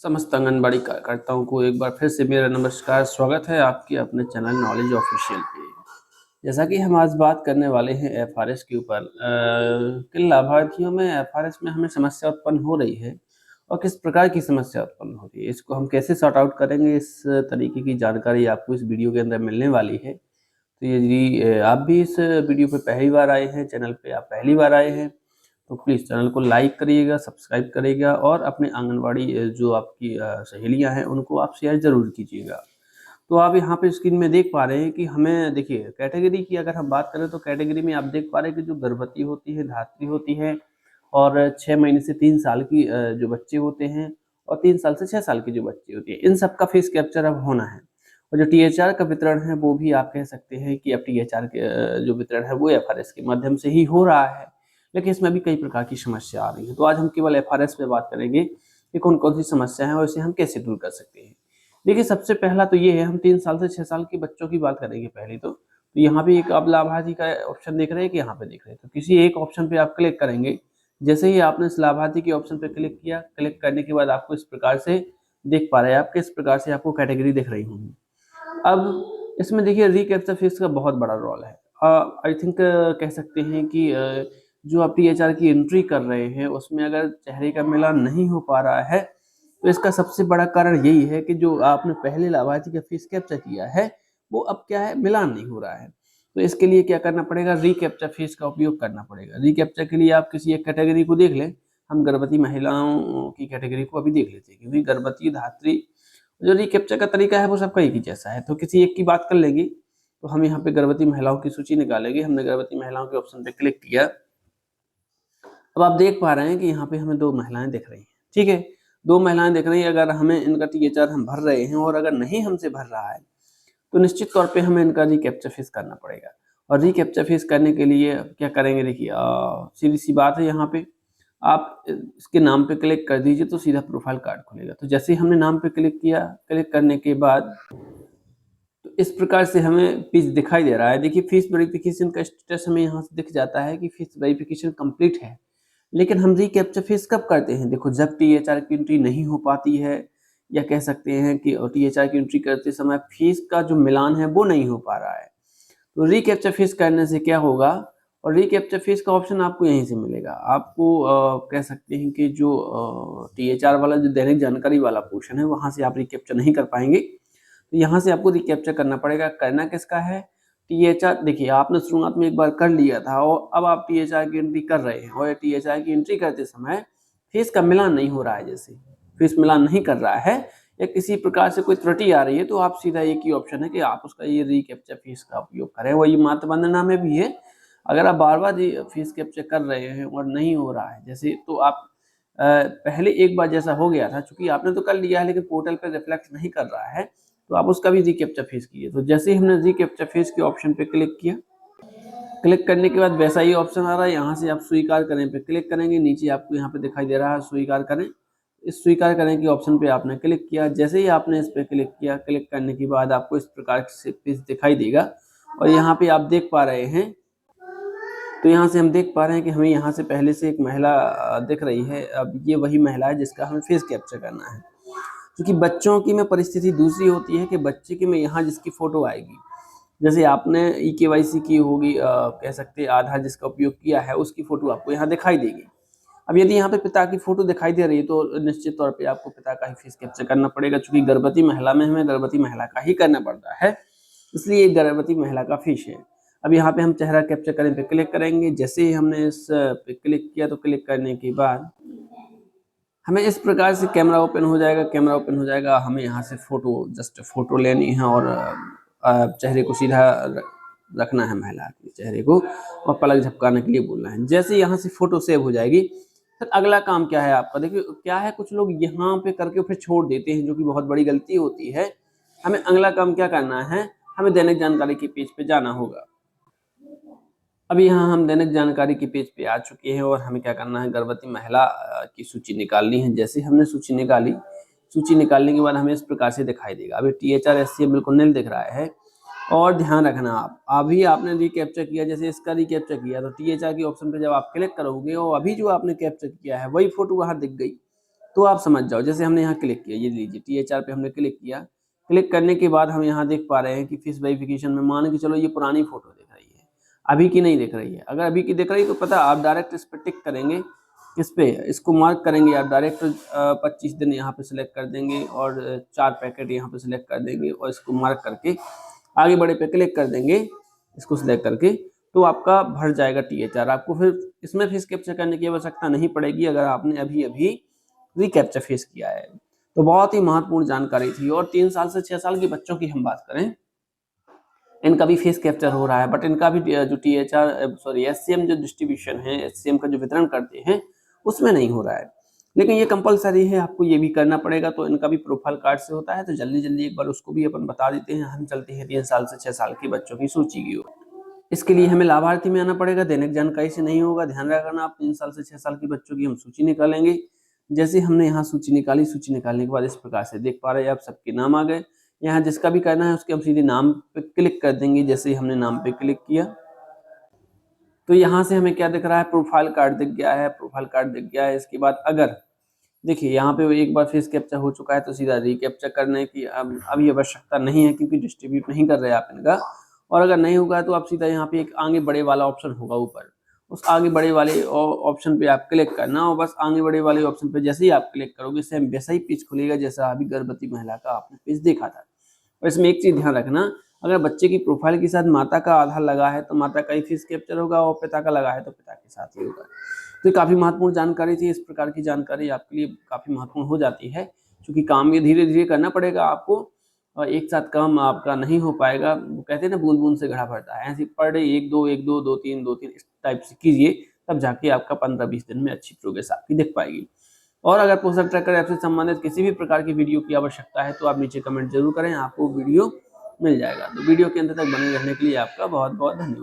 समस्त आंगनबाड़ी कार्यकर्ताओं को एक बार फिर से मेरा नमस्कार। स्वागत है आपके अपने चैनल नॉलेज ऑफिशियल पे। जैसा कि हम आज बात करने वाले हैं एफआरएस के ऊपर, किन लाभार्थियों में एफआरएस में हमें समस्या उत्पन्न हो रही है और किस प्रकार की समस्या उत्पन्न हो रही है, इसको हम कैसे सॉर्ट आउट करेंगे, इस तरीके की जानकारी आपको इस वीडियो के अंदर मिलने वाली है। तो यदि आप भी इस वीडियो पे पहली बार आए हैं, चैनल पे आप पहली बार आए हैं, तो प्लीज़ चैनल को लाइक करिएगा, सब्सक्राइब करिएगा और अपने आंगनबाड़ी जो आपकी सहेलियाँ हैं उनको आप शेयर ज़रूर कीजिएगा। तो आप यहाँ पे स्क्रीन में देख पा रहे हैं कि हमें देखिए कैटेगरी की अगर हम बात करें तो कैटेगरी में आप देख पा रहे हैं कि जो गर्भवती होती है, धात्री होती है और 6 महीने से 3 साल की जो बच्चे होते हैं और 3 साल से 6 साल की जो बच्ची होती है, इन सब का फेस कैप्चर अब होना है। और जो टीएचआर का वितरण है वो भी आप कह सकते हैं कि अब टीएचआर के जो वितरण है वो एफआरएस के माध्यम से ही हो रहा है। लेकिन इसमें भी कई प्रकार की समस्या आ रही है। तो आज हम केवल एफआरएस पे बात करेंगे कि कौन-कौन सी समस्या है और इसे हम कैसे दूर कर सकते हैं। देखिए सबसे पहला तो ये है, हम 3 साल से 6 साल के बच्चों की बात करेंगे पहले तो। तो यहाँ पे एक आप लाभार्थी का ऑप्शन देख रहे हैं कि यहाँ पे देख रहे हैं। तो किसी एक ऑप्शन पे आप क्लिक करेंगे। जैसे ही आपने इस लाभार्थी के ऑप्शन पे क्लिक किया, क्लिक करने के बाद आपको इस प्रकार से देख पा रहे हैं आप किस प्रकार से आपको कैटेगरी दिख रही होंगी। अब इसमें देखिए रीकैप्चर फेस का बहुत बड़ा रोल है। आई थिंक कह सकते हैं कि जो आप टीएचआर की एंट्री कर रहे हैं उसमें अगर चेहरे का मिलान नहीं हो पा रहा है तो इसका सबसे बड़ा कारण यही है कि जो आपने पहले लाभार्थी का फेस कैप्चर किया है वो अब क्या है, मिलान नहीं हो रहा है। तो इसके लिए क्या करना पड़ेगा, रीकैप्चर फेस का उपयोग करना पड़ेगा। रीकैप्चर के लिए आप किसी एक कैटेगरी को देख लें। हम गर्भवती महिलाओं की कैटेगरी को अभी देख लेते हैं क्योंकि गर्भवती, धात्री, जो रिकैप्चर का तरीका है वो सबका एक ही जैसा है। तो किसी एक की बात कर लेंगे। तो हम यहाँ पे गर्भवती महिलाओं की सूची निकालेंगे। हमने गर्भवती महिलाओं के ऑप्शन पे क्लिक किया। अब आप देख पा रहे हैं कि यहाँ पे हमें 2 महिलाएं दिख रही हैं, ठीक है। 2 महिलाएं दिख रही हैं। अगर हमें इनका टीएचआर हम भर रहे हैं और अगर नहीं हमसे भर रहा है तो निश्चित तौर पे हमें इनका रिकैप्चर फेस करना पड़ेगा। और रिकैप्चर फेस करने के लिए क्या करेंगे, देखिए सीधी सी बात है, यहाँ पे आप इसके नाम पे क्लिक कर दीजिए तो सीधा प्रोफाइल कार्ड खुलेगा। तो जैसे ही हमने नाम पे क्लिक किया, क्लिक करने के बाद तो इस प्रकार से हमें पेज दिखाई दे रहा है। देखिए फीस वेरिफिकेशन का स्टेटस हमें यहाँ से दिख जाता है कि फीस वेरिफिकेशन कंप्लीट है। लेकिन हम रिकैप्चर फेस कब करते हैं, देखो जब टीएचआर की एंट्री नहीं हो पाती है या कह सकते हैं कि टीएचआर की एंट्री करते समय फीस का जो मिलान है वो नहीं हो पा रहा है। तो रिकैप्चर फेस करने से क्या होगा, और रिकैप्चर फेस का ऑप्शन आपको यहीं से मिलेगा। आपको कह सकते हैं कि जो टीएचआर वाला जो दैनिक जानकारी वाला पोर्शन है वहाँ से आप रिकैप्चर नहीं कर पाएंगे। तो यहाँ से आपको रिकैप्चर करना पड़ेगा। करना किसका है, टीएचआर। देखिए आपने शुरुआत में एक बार कर लिया था और अब आप टीएचआर की एंट्री कर रहे हैं और टीएचआर की एंट्री करते समय फेस का मिलान नहीं हो रहा है, जैसे फेस मिलान नहीं कर रहा है या किसी प्रकार से कोई त्रुटि आ रही है तो आप सीधा एक ही ऑप्शन है कि आप उसका ये रिकैप्चर फेस का उपयोग करें। वही मातृ वंदना में भी है। अगर आप बार बार फेस कैप्चर कर रहे हैं और नहीं हो रहा है जैसे, तो आप पहले एक बार जैसा हो गया था, चूंकि आपने तो कर लिया है लेकिन पोर्टल पर रिफ्लेक्ट नहीं कर रहा है, तो आप उसका भी रिकैप्चर फेस कीजिए। तो जैसे ही हमने रिकैप्चर फेस के ऑप्शन पे क्लिक किया, क्लिक करने के बाद वैसा ही ऑप्शन आ रहा है। यहाँ से आप स्वीकार करें पे क्लिक करेंगे। नीचे आपको यहाँ पे दिखाई दे रहा है स्वीकार करें। इस स्वीकार करें के ऑप्शन पे आपने क्लिक किया। जैसे ही आपने इस पे क्लिक किया, क्लिक करने के बाद आपको इस प्रकार से पेज दिखाई देगा और यहाँ पे आप देख पा रहे हैं। तो यहाँ से हम देख पा रहे हैं कि हमें यहाँ से पहले से एक महिला दिख रही है। अब ये वही महिला है जिसका हमें फेस कैप्चर करना है। क्योंकि बच्चों की में परिस्थिति दूसरी होती है कि बच्चे की में यहाँ जिसकी फोटो आएगी, जैसे आपने ई-केवाईसी की होगी, कह सकते हैं आधार जिसका उपयोग किया है उसकी फोटो आपको यहाँ दिखाई देगी। अब यदि यहाँ पे पिता की फोटो दिखाई दे रही है तो निश्चित तौर पे आपको पिता का ही फेस कैप्चर करना पड़ेगा। चूंकि गर्भवती महिला में हमें गर्भवती महिला का ही करना पड़ता है, इसलिए गर्भवती महिला का फेस है। अब यहाँ पे हम चेहरा कैप्चर करें पे क्लिक करेंगे। जैसे ही हमने इस पे क्लिक किया तो क्लिक करने के बाद हमें इस प्रकार से कैमरा ओपन हो जाएगा। कैमरा ओपन हो जाएगा, हमें यहाँ से जस्ट फोटो लेनी है और चेहरे को सीधा रखना है महिला के चेहरे को और पलक झपकाने के लिए बोलना है। जैसे यहाँ से फोटो सेव हो जाएगी, फिर अगला काम क्या है आपका, देखिए क्या है, कुछ लोग यहाँ पे करके फिर छोड़ देते हैं जो कि बहुत बड़ी गलती होती है। हमें अगला काम क्या करना है, हमें दैनिक जानकारी के पेज पे जाना होगा। अभी यहाँ हम दैनिक जानकारी के पेज पे आ चुके हैं और हमें क्या करना है, गर्भवती महिला की सूची निकालनी है। जैसे हमने सूची निकाली, सूची निकालने के बाद हमें इस प्रकार से दिखाई देगा। अभी टीएचआर एससीए बिल्कुल नील दिख रहा है। और ध्यान रखना, आप अभी आपने रिकैप्चर किया, जैसे इसका रिकैप्चर किया तो टीएचआर के ऑप्शन पे जब आप क्लिक करोगे और अभी जो आपने कैप्चर किया है वही फोटो वहाँ दिख गई, तो आप समझ जाओ, जैसे हमने यहाँ क्लिक किया, ये लीजिए THR पे हमने क्लिक किया। क्लिक करने के बाद हम यहाँ देख पा रहे हैं कि फेस वेरिफिकेशन में मान के चलो ये पुरानी फ़ोटो दिख रही है, अभी की नहीं दिख रही है। अगर अभी की दिख रही है तो पता आप डायरेक्ट इस पे टिक करेंगे, इस पे इसको मार्क करेंगे आप डायरेक्ट 25 दिन यहाँ पे सिलेक्ट कर देंगे और 4 पैकेट यहाँ पे सिलेक्ट कर देंगे और इसको मार्क करके आगे बड़े पे क्लिक कर देंगे, इसको सिलेक्ट करके, तो आपका भर जाएगा THR। आपको फिर इसमें फेस कैप्चर करने की आवश्यकता नहीं पड़ेगी अगर आपने अभी रिकैप्चर फेस किया है। तो बहुत ही महत्वपूर्ण जानकारी थी। और 3 साल से 6 साल के बच्चों की हम बात करें, इनका भी फेस कैप्चर हो रहा है, बट इनका भी जो SCM जो डिस्ट्रीब्यूशन है, SCM का जो वितरण करते हैं, उसमें नहीं हो रहा है। लेकिन ये कंपलसरी है, आपको ये भी करना पड़ेगा। तो इनका भी प्रोफाइल कार्ड से होता है, तो जल्दी एक बार उसको भी अपन बता देते हैं। हम चलते हैं 3 साल से 6 साल के बच्चों की सूची की ओर। इसके लिए हमें लाभार्थी में आना पड़ेगा, दैनिक जानकारी से नहीं होगा। ध्यान रखना, आप 3 साल से 6 साल के बच्चों की हम सूची निकालेंगे। जैसे हमने यहाँ सूची निकाली, सूची निकालने के बाद इस प्रकार से देख पा रहे हैं आप, सबके नाम आ गए। यहाँ जिसका भी करना है उसके हम सीधे नाम पे क्लिक कर देंगे। जैसे ही हमने नाम पे क्लिक किया तो यहाँ से हमें क्या दिख रहा है, प्रोफाइल कार्ड दिख गया है, प्रोफाइल कार्ड दिख गया है। इसके बाद अगर देखिए यहाँ पे एक बार फेस कैप्चर हो चुका है तो सीधा रिकैप्चर करने की अब अभी आवश्यकता नहीं है, क्योंकि डिस्ट्रीब्यूट नहीं कर रहे आप इनका। और अगर नहीं होगा तो आप सीधा यहाँ पे एक आगे बढ़े वाला ऑप्शन होगा ऊपर, उस आगे बढ़े वाले ऑप्शन पे आप क्लिक करना, और बस आगे बढ़े वाले ऑप्शन पे जैसे ही आप क्लिक करोगे सेम वैसा ही पेज खुलेगा जैसा अभी गर्भवती महिला का आपने पेज देखा था। और इसमें एक चीज ध्यान रखना, अगर बच्चे की प्रोफाइल के साथ माता का आधार लगा है तो माता का ही फेस कैप्चर होगा, और पिता का लगा है तो पिता के साथ ही होगा। तो ये काफी महत्वपूर्ण जानकारी थी। इस प्रकार की जानकारी आपके लिए काफी महत्वपूर्ण हो जाती है, क्योंकि काम ये धीरे धीरे करना पड़ेगा आपको, और एक साथ काम आपका नहीं हो पाएगा। वो कहते हैं ना, बूंद बूंद से घड़ा भरता है, ऐसे पर डे 1-2 2-3 इस टाइप से कीजिए, तब जाके आपका 15-20 दिन में अच्छी प्रोग्रेस आपकी दिख पाएगी। और अगर पोषण ट्रैकर ऐप से संबंधित किसी भी प्रकार की वीडियो की आवश्यकता है तो आप नीचे कमेंट जरूर करें, आपको वीडियो मिल जाएगा। तो वीडियो के अंत तक बने रहने के लिए आपका बहुत बहुत धन्यवाद।